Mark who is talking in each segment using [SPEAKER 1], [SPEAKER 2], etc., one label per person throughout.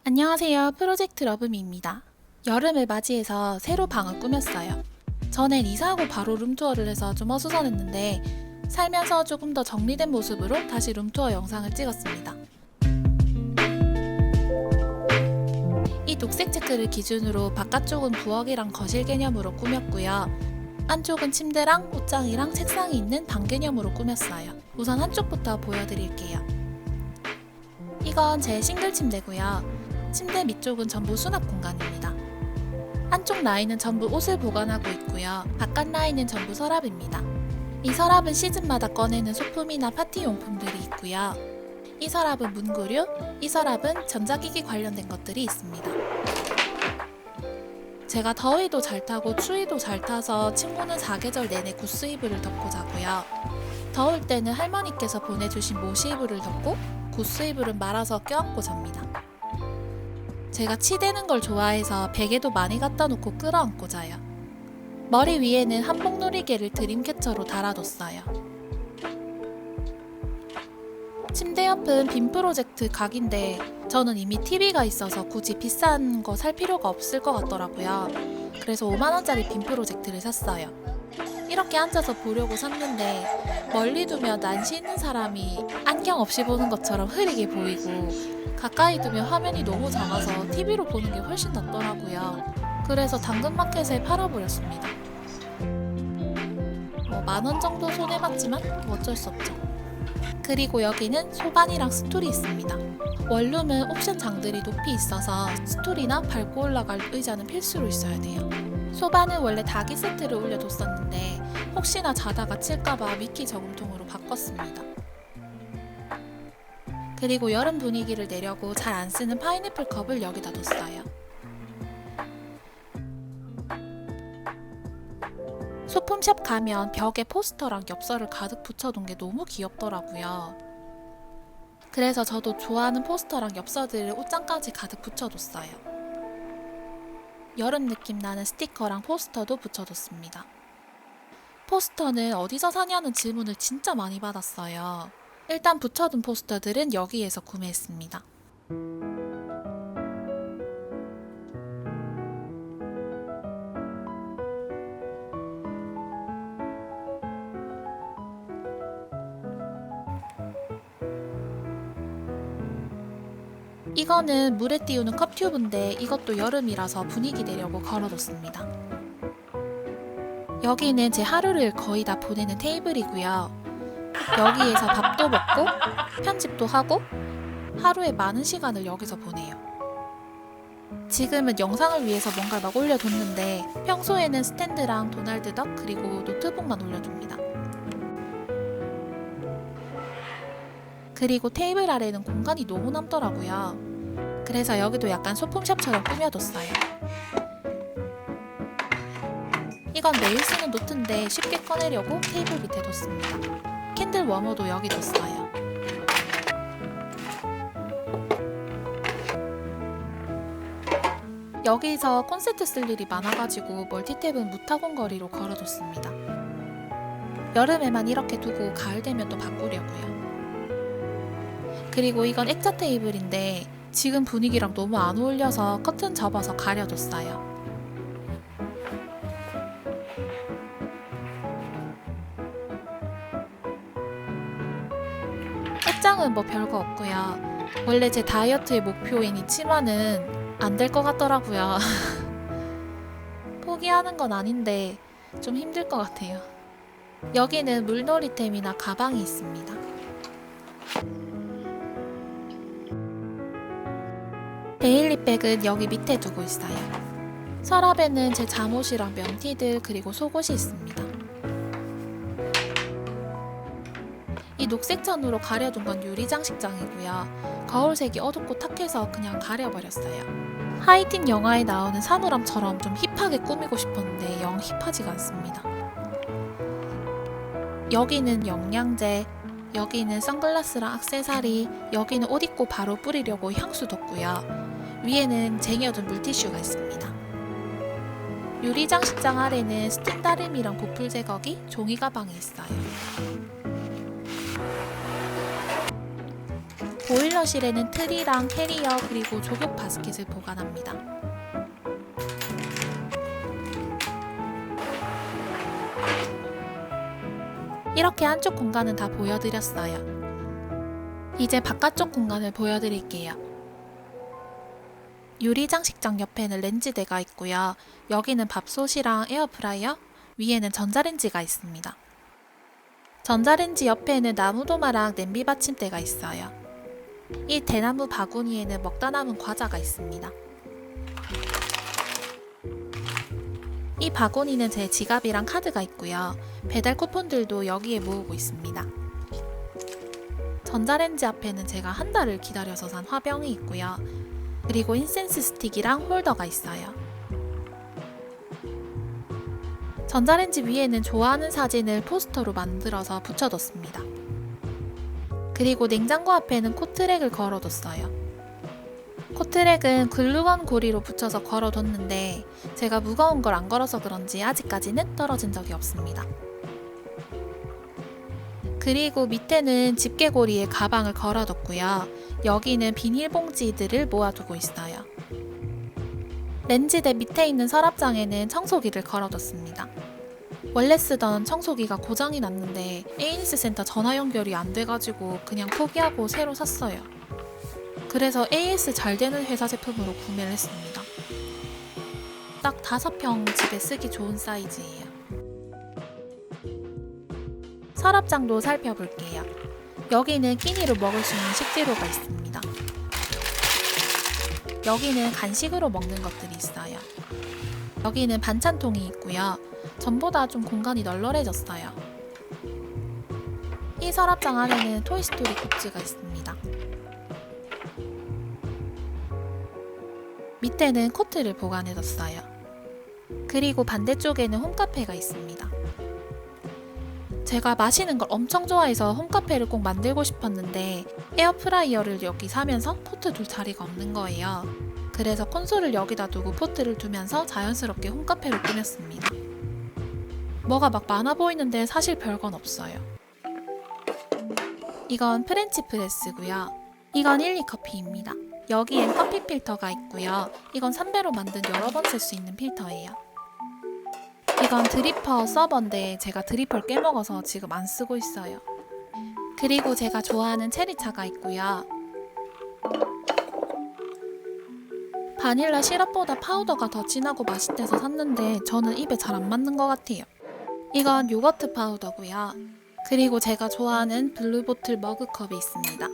[SPEAKER 1] 안녕하세요. 프로젝트 러브미입니다. 여름을 맞이해서 새로 방을 꾸몄어요. 전엔 이사하고 바로 룸투어를 해서 좀 어수선했는데 살면서 조금 더 정리된 모습으로 다시 룸투어 영상을 찍었습니다. 이 녹색 체크를 기준으로 바깥쪽은 부엌이랑 거실 개념으로 꾸몄고요. 안쪽은 침대랑 옷장이랑 책상이 있는 방 개념으로 꾸몄어요. 우선 한쪽부터 보여드릴게요. 이건 제 싱글 침대고요. 침대 밑쪽은 전부 수납 공간입니다. 한쪽 라인은 전부 옷을 보관하고 있고요. 바깥 라인은 전부 서랍입니다. 이 서랍은 시즌마다 꺼내는 소품이나 파티 용품들이 있고요. 이 서랍은 문구류, 이 서랍은 전자기기 관련된 것들이 있습니다. 제가 더위도 잘 타고 추위도 잘 타서 친구는 사계절 내내 구스 이불을 덮고 자고요. 더울 때는 할머니께서 보내주신 모시 이불을 덮고 구스 이불은 말아서 껴안고 잡니다. 제가 치대는 걸 좋아해서 베개도 많이 갖다 놓고 끌어안고 자요. 머리 위에는 한복 놀이개를 드림캐쳐로 달아뒀어요. 침대 옆은 빔 프로젝트 각인데 저는 이미 TV가 있어서 굳이 비싼 거 살 필요가 없을 것 같더라고요. 그래서 5만원짜리 빔 프로젝트를 샀어요. 이렇게 앉아서 보려고 샀는데 멀리 두면 난시 있는 사람이 안경 없이 보는 것처럼 흐리게 보이고 가까이 두면 화면이 너무 작아서 TV로 보는 게 훨씬 낫더라고요. 그래서 당근마켓에 팔아버렸습니다. 10,000원 정도 손해봤지만 어쩔 수 없죠. 그리고 여기는 소반이랑 스툴이 있습니다. 원룸은 옵션 장들이 높이 있어서 스툴이나 밟고 올라갈 의자는 필수로 있어야 돼요. 소반은 원래 다기 세트를 올려뒀었는데 혹시나 자다가 칠까봐 미키 저금통으로 바꿨습니다. 그리고 여름 분위기를 내려고 잘 안 쓰는 파인애플 컵을 여기다 뒀어요. 소품샵 가면 벽에 포스터랑 엽서를 가득 붙여둔 게 너무 귀엽더라고요. 그래서 저도 좋아하는 포스터랑 엽서들을 옷장까지 가득 붙여뒀어요. 여름 느낌 나는 스티커랑 포스터도 붙여뒀습니다. 포스터는 어디서 사냐는 질문을 진짜 많이 받았어요. 일단 붙여둔 포스터들은 여기에서 구매했습니다. 이거는 물에 띄우는 컵튜브인데 이것도 여름이라서 분위기 내려고 걸어뒀습니다. 여기는 제 하루를 거의 다 보내는 테이블이고요. 여기에서 밥도 먹고 편집도 하고 하루에 많은 시간을 여기서 보내요. 지금은 영상을 위해서 뭔가 막 올려뒀는데 평소에는 스탠드랑 도날드 덕 그리고 노트북만 올려둡니다. 그리고 테이블 아래는 공간이 너무 남더라고요. 그래서 여기도 약간 소품샵처럼 꾸며뒀어요. 이건 매일 쓰는 노트인데 쉽게 꺼내려고 테이블 밑에 뒀습니다. 캔들 워머도 여기 뒀어요. 여기서 콘센트 쓸 일이 많아가지고 멀티탭은 무타공거리로 걸어뒀습니다. 여름에만 이렇게 두고 가을 되면 또 바꾸려고요. 그리고 이건 액자 테이블인데 지금 분위기랑 너무 안 어울려서 커튼 접어서 가려뒀어요. 액장은 뭐 별거 없고요. 원래 제 다이어트의 목표인 이 치마는 안 될 것 같더라고요. 포기하는 건 아닌데 좀 힘들 것 같아요. 여기는 물놀이템이나 가방이 있습니다. 데일리백은 여기 밑에 두고 있어요. 서랍에는 제 잠옷이랑 면티들 그리고 속옷이 있습니다. 이 녹색 천으로 가려둔 건 유리 장식장이고요. 거울색이 어둡고 탁해서 그냥 가려버렸어요. 하이틴 영화에 나오는 사물함처럼 좀 힙하게 꾸미고 싶었는데 영 힙하지가 않습니다. 여기는 영양제, 여기는 선글라스랑 액세서리, 여기는 옷 입고 바로 뿌리려고 향수 뒀고요. 위에는 쟁여둔 물티슈가 있습니다. 유리 장식장 아래는 스팀 다림이랑 보풀 제거기, 종이 가방이 있어요. 보일러실에는 트리랑 캐리어 그리고 조격 바스켓을 보관합니다. 이렇게 안쪽 공간은 다 보여드렸어요. 이제 바깥쪽 공간을 보여드릴게요. 유리 장식장 옆에는 렌즈대가 있고요. 여기는 밥솥이랑 에어프라이어, 위에는 전자레인지가 있습니다. 전자레인지 옆에는 나무도마랑 냄비 받침대가 있어요. 이 대나무 바구니에는 먹다 남은 과자가 있습니다. 이 바구니는 제 지갑이랑 카드가 있고요. 배달 쿠폰들도 여기에 모으고 있습니다. 전자레인지 앞에는 제가 한 달을 기다려서 산 화병이 있고요. 그리고 인센스 스틱이랑 홀더가 있어요. 전자레인지 위에는 좋아하는 사진을 포스터로 만들어서 붙여뒀습니다. 그리고 냉장고 앞에는 코트랙을 걸어뒀어요. 코트랙은 글루건 고리로 붙여서 걸어뒀는데 제가 무거운 걸 안 걸어서 그런지 아직까지는 떨어진 적이 없습니다. 그리고 밑에는 집게고리에 가방을 걸어뒀고요. 여기는 비닐봉지들을 모아두고 있어요. 렌즈대 밑에 있는 서랍장에는 청소기를 걸어뒀습니다. 원래 쓰던 청소기가 고장이 났는데 에이니스 센터 전화 연결이 안 돼가지고 그냥 포기하고 새로 샀어요. 그래서 AS 잘 되는 회사 제품으로 구매를 했습니다. 딱 5평 집에 쓰기 좋은 사이즈예요. 서랍장도 살펴볼게요. 여기는 끼니로 먹을 수 있는 식재료가 있습니다. 여기는 간식으로 먹는 것들이 있어요. 여기는 반찬통이 있고요. 전보다 좀 공간이 널널해졌어요. 이 서랍장 안에는 토이스토리 굿즈가 있습니다. 밑에는 코트를 보관해뒀어요. 그리고 반대쪽에는 홈카페가 있습니다. 제가 마시는 걸 엄청 좋아해서 홈카페를 꼭 만들고 싶었는데 에어프라이어를 여기 사면서 포트 둘 자리가 없는 거예요. 그래서 콘솔을 여기다 두고 포트를 두면서 자연스럽게 홈카페로 꾸몄습니다. 뭐가 막 많아 보이는데 사실 별건 없어요. 이건 프렌치 프레스고요. 이건 일리 커피입니다. 여기엔 커피 필터가 있고요. 이건 삼배로 만든 여러 번 쓸 수 있는 필터예요. 이건 드리퍼 서버인데 제가 드리퍼를 깨먹어서 지금 안 쓰고 있어요. 그리고 제가 좋아하는 체리차가 있고요. 바닐라 시럽보다 파우더가 더 진하고 맛있대서 샀는데 저는 입에 잘 안 맞는 것 같아요. 이건 요거트 파우더고요. 그리고 제가 좋아하는 블루보틀 머그컵이 있습니다.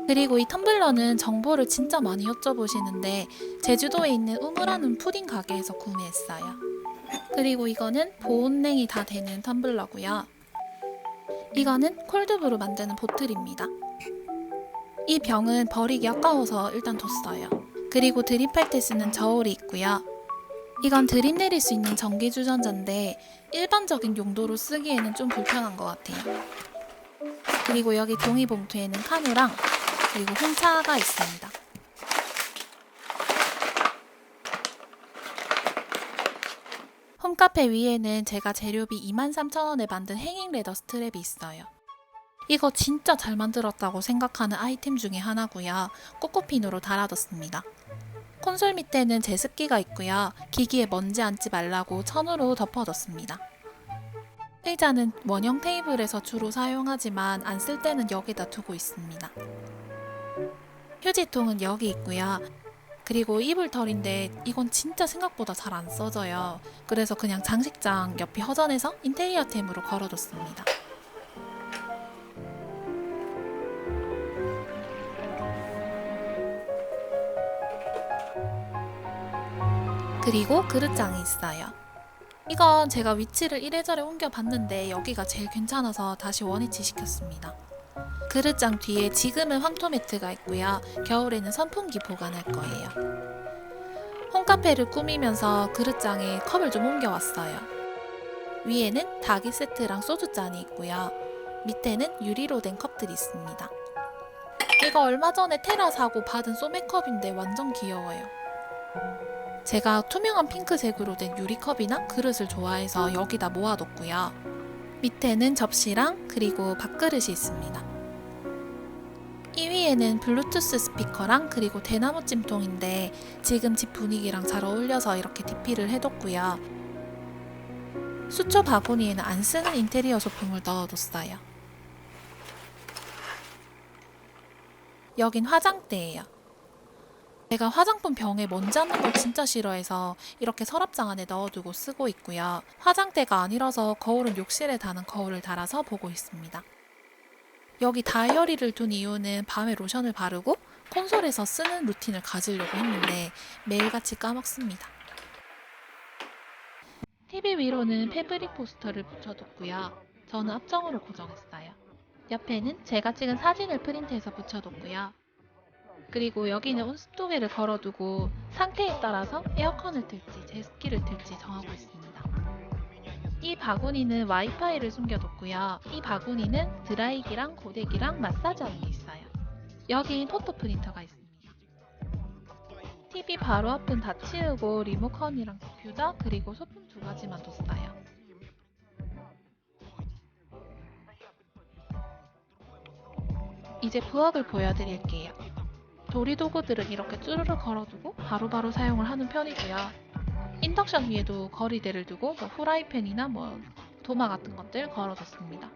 [SPEAKER 1] 그리고 이 텀블러는 정보를 진짜 많이 여쭤보시는데 제주도에 있는 우무라는 푸딩 가게에서 구매했어요. 그리고 이거는 보온냉이 다 되는 텀블러고요. 이거는 콜드브루 만드는 보틀입니다. 이 병은 버리기 아까워서 일단 뒀어요. 그리고 드립할 때 쓰는 저울이 있고요. 이건 드립 내릴 수 있는 전기 주전자인데 일반적인 용도로 쓰기에는 좀 불편한 것 같아요. 그리고 여기 종이 봉투에는 카누랑 그리고 홍차가 있습니다. 홈카페 위에는 제가 재료비 23,000원에 만든 행잉 레더 스트랩이 있어요. 이거 진짜 잘 만들었다고 생각하는 아이템 중에 하나고요. 꼬꼬핀으로 달아뒀습니다. 콘솔 밑에는 제습기가 있고요. 기기에 먼지 앉지 말라고 천으로 덮어뒀습니다. 의자는 원형 테이블에서 주로 사용하지만 안 쓸 때는 여기다 두고 있습니다. 휴지통은 여기 있고요. 그리고 이불털인데 이건 진짜 생각보다 잘 안 써져요. 그래서 그냥 장식장 옆이 허전해서 인테리어템으로 걸어뒀습니다. 그리고 그릇장이 있어요. 이건 제가 위치를 이래저래 옮겨봤는데 여기가 제일 괜찮아서 다시 원위치 시켰습니다. 그릇장 뒤에 지금은 황토 매트가 있고요. 겨울에는 선풍기 보관할 거예요. 홈카페를 꾸미면서 그릇장에 컵을 좀 옮겨왔어요. 위에는 닭이 세트랑 소주잔이 있고요. 밑에는 유리로 된 컵들이 있습니다. 이거 얼마 전에 테라 사고 받은 소맥컵인데 완전 귀여워요. 제가 투명한 핑크색으로 된 유리컵이나 그릇을 좋아해서 여기다 모아뒀고요. 밑에는 접시랑 그리고 밥그릇이 있습니다. 이 위에는 블루투스 스피커랑 그리고 대나무 찜통인데 지금 집 분위기랑 잘 어울려서 이렇게 DP를 해뒀고요. 수초 바구니에는 안 쓰는 인테리어 소품을 넣어뒀어요. 여긴 화장대예요. 제가 화장품 병에 먼지 않는 걸 진짜 싫어해서 이렇게 서랍장 안에 넣어두고 쓰고 있고요. 화장대가 아니라서 거울은 욕실에 다는 거울을 달아서 보고 있습니다. 여기 다이어리를 둔 이유는 밤에 로션을 바르고 콘솔에서 쓰는 루틴을 가지려고 했는데 매일같이 까먹습니다. TV 위로는 패브릭 포스터를 붙여뒀고요. 저는 앞정으로 고정했어요. 옆에는 제가 찍은 사진을 프린트해서 붙여뒀고요. 그리고 여기는 온습도계를 걸어두고 상태에 따라서 에어컨을 틀지 제습기를 틀지 정하고 있습니다. 이 바구니는 와이파이를 숨겨뒀고요. 이 바구니는 드라이기랑 고데기랑 마사지하는 게 있어요. 여긴 포토 프린터가 있습니다. TV 바로 앞은 다 치우고 리모컨이랑 컴퓨터 그리고 소품 2가지만 뒀어요. 이제 부엌을 보여드릴게요. 조리도구들은 이렇게 쭈르르 걸어두고 바로바로 사용을 하는 편이고요. 인덕션 위에도 거리대를 두고 후라이팬이나 도마 같은 것들 걸어뒀습니다.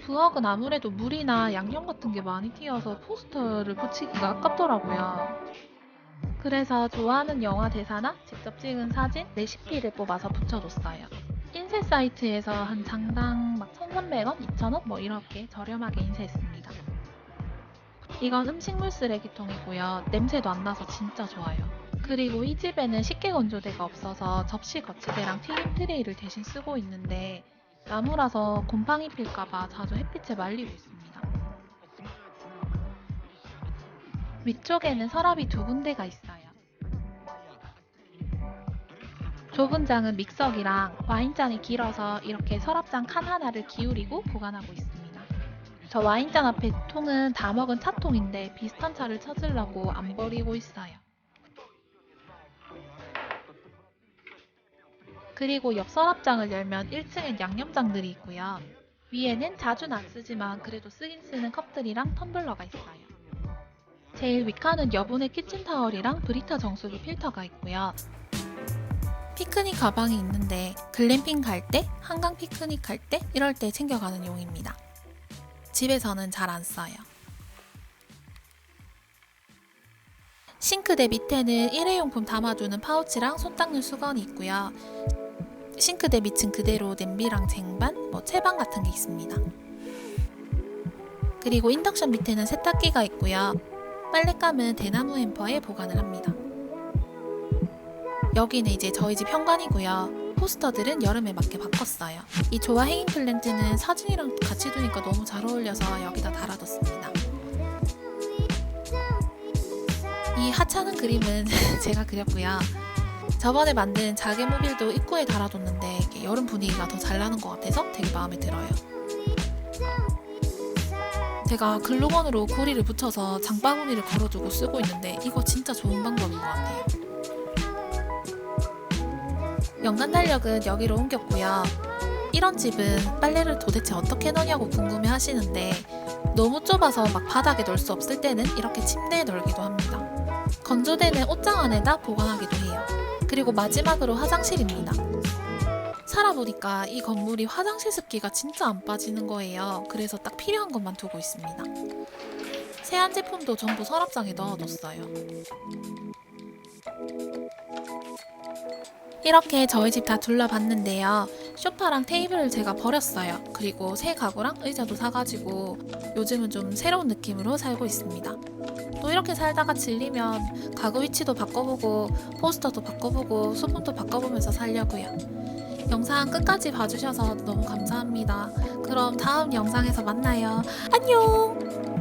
[SPEAKER 1] 부엌은 아무래도 물이나 양념 같은 게 많이 튀어서 포스터를 붙이기가 아깝더라고요. 그래서 좋아하는 영화 대사나 직접 찍은 사진, 레시피를 뽑아서 붙여뒀어요. 인쇄 사이트에서 한 장당 1,300원, 2,000원 이렇게 저렴하게 인쇄했습니다. 이건 음식물 쓰레기통이고요. 냄새도 안 나서 진짜 좋아요. 그리고 이 집에는 식기 건조대가 없어서 접시 거치대랑 튀김 트레이를 대신 쓰고 있는데 나무라서 곰팡이 필까봐 자주 햇빛에 말리고 있습니다. 위쪽에는 서랍이 2군데가 있어요. 좁은 장은 믹서기랑 와인잔이 길어서 이렇게 서랍장 칸 하나를 기울이고 보관하고 있습니다. 저 와인잔 앞에 통은 다 먹은 차통인데 비슷한 차를 찾으려고 안 버리고 있어요. 그리고 옆 서랍장을 열면 1층엔 양념장들이 있고요. 위에는 자주는 안 쓰지만 그래도 쓰긴 쓰는 컵들이랑 텀블러가 있어요. 제일 윗칸은 여분의 키친타월이랑 브리타 정수기 필터가 있고요. 피크닉 가방이 있는데 글램핑 갈 때, 한강 피크닉 갈 때 이럴 때 챙겨가는 용입니다. 집에서는 잘 안 써요. 싱크대 밑에는 일회용품 담아두는 파우치랑 손 닦는 수건이 있고요. 싱크대 밑은 그대로 냄비랑 쟁반, 채반 같은 게 있습니다. 그리고 인덕션 밑에는 세탁기가 있고요. 빨랫감은 대나무 햄퍼에 보관을 합니다. 여기는 이제 저희 집 현관이고요. 포스터들은 여름에 맞게 바꿨어요. 이 조화 행잉 플랜트는 사진이랑 같이 두니까 너무 잘 어울려서 여기다 달아뒀습니다. 이 하찮은 그림은 제가 그렸고요. 저번에 만든 자개 모빌도 입구에 달아뒀는데 이게 여름 분위기가 더 잘 나는 것 같아서 되게 마음에 들어요. 제가 글루건으로 고리를 붙여서 장바구니를 걸어두고 쓰고 있는데 이거 진짜 좋은 방법인 것 같아요. 연간 달력은 여기로 옮겼고요. 이런 집은 빨래를 도대체 어떻게 넣냐고 궁금해 하시는데 너무 좁아서 바닥에 넣을 수 없을 때는 이렇게 침대에 넣기도 합니다. 건조대는 옷장 안에다 보관하기도 해요. 그리고 마지막으로 화장실입니다. 살아보니까 이 건물이 화장실 습기가 진짜 안 빠지는 거예요. 그래서 딱 필요한 것만 두고 있습니다. 세안 제품도 전부 서랍장에 넣어뒀어요. 이렇게 저희 집 다 둘러봤는데요. 소파랑 테이블을 제가 버렸어요. 그리고 새 가구랑 의자도 사가지고 요즘은 좀 새로운 느낌으로 살고 있습니다. 또 이렇게 살다가 질리면 가구 위치도 바꿔보고 포스터도 바꿔보고 소품도 바꿔보면서 살려고요. 영상 끝까지 봐주셔서 너무 감사합니다. 그럼 다음 영상에서 만나요. 안녕!